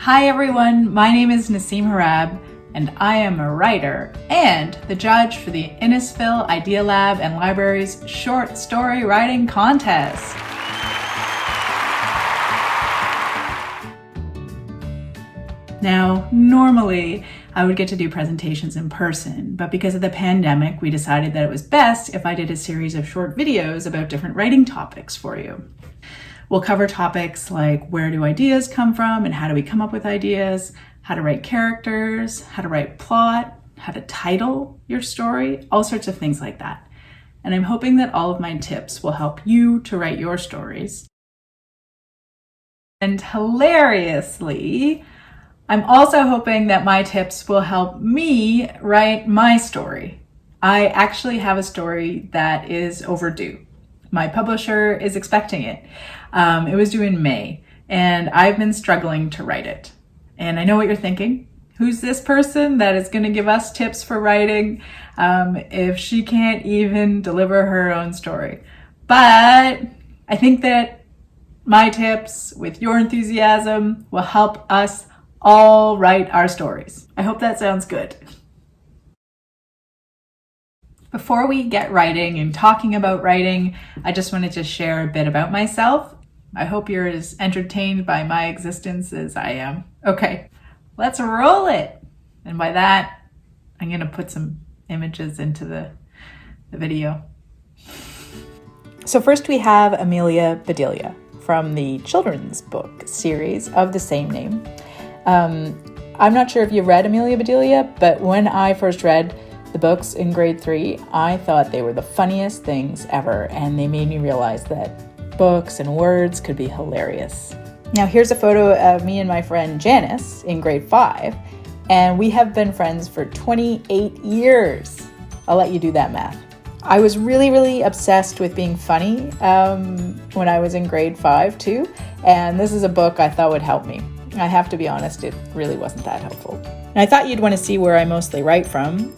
Hi everyone, my name is Naseem Hrab, and I am a writer and the judge for the Innisfil, ideaLAB, and Library's short story writing contest. Now, normally I would get to do presentations in person, but because of the pandemic, we decided that it was best if I did a series of short videos about different writing topics for you. We'll cover topics like where do ideas come from and how do we come up with ideas, how to write characters, how to write plot, how to title your story, all sorts of things like that. And I'm hoping that all of my tips will help you to write your stories. And hilariously, I'm also hoping that my tips will help me write my story. I actually have a story that is overdue. My publisher is expecting it. It was due in May, and I've been struggling to write it. And I know what you're thinking. Who's this person that is going to give us tips for writing if she can't even deliver her own story? But I think that my tips with your enthusiasm will help us all write our stories. I hope that sounds good. Before we get writing and talking about writing, I just wanted to share a bit about myself. I hope you're as entertained by my existence as I am. Okay, let's roll it. And by that, I'm gonna put some images into the video. So first we have Amelia Bedelia from the children's book series of the same name. I'm not sure if you've read Amelia Bedelia, but when I first read the books in grade 3, I thought they were the funniest things ever, and they made me realize that books and words could be hilarious. Now here's a photo of me and my friend Janice in grade 5, and we have been friends for 28 years. I'll let you do that math. I was really obsessed with being funny when I was in grade 5 too, and this is a book I thought would help me. I have to be honest, it really wasn't that helpful. And I thought you'd want to see where I mostly write from.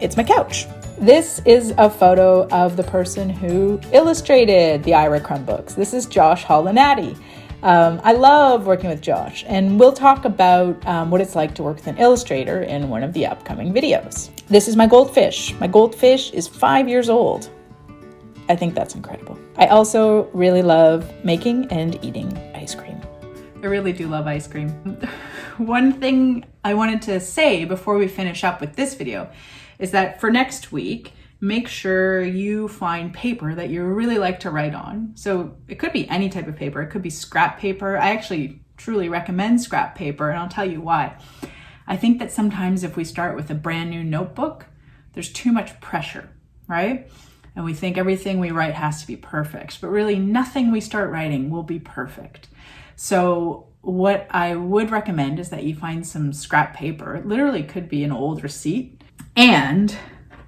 It's my couch. This is a photo of the person who illustrated the Ira Crumb books. This is Josh Hollinati. I love working with Josh, and we'll talk about what it's like to work with an illustrator in one of the upcoming videos. This is my goldfish. My goldfish is 5 years old. I think that's incredible. I also really love making and eating ice cream. I really do love ice cream. One thing I wanted to say before we finish up with this video is that for next week, make sure you find paper that you really like to write on. So it could be any type of paper. It could be scrap paper. I actually truly recommend scrap paper, and I'll tell you why. I think that sometimes if we start with a brand new notebook, there's too much pressure, right? And we think everything we write has to be perfect, but really nothing we start writing will be perfect. So what I would recommend is that you find some scrap paper. It literally could be an old receipt and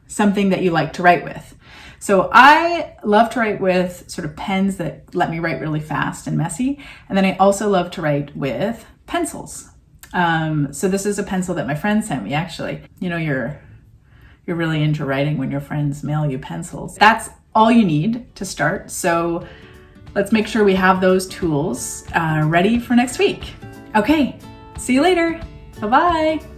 something that you like to write with. So I love to write with sort of pens that let me write really fast and messy. And then I also love to write with pencils. So this is a pencil that my friend sent me, actually. You know, you're really into writing when your friends mail you pencils. That's all you need to start. So let's make sure we have those tools ready for next week. Okay, see you later. Bye-bye.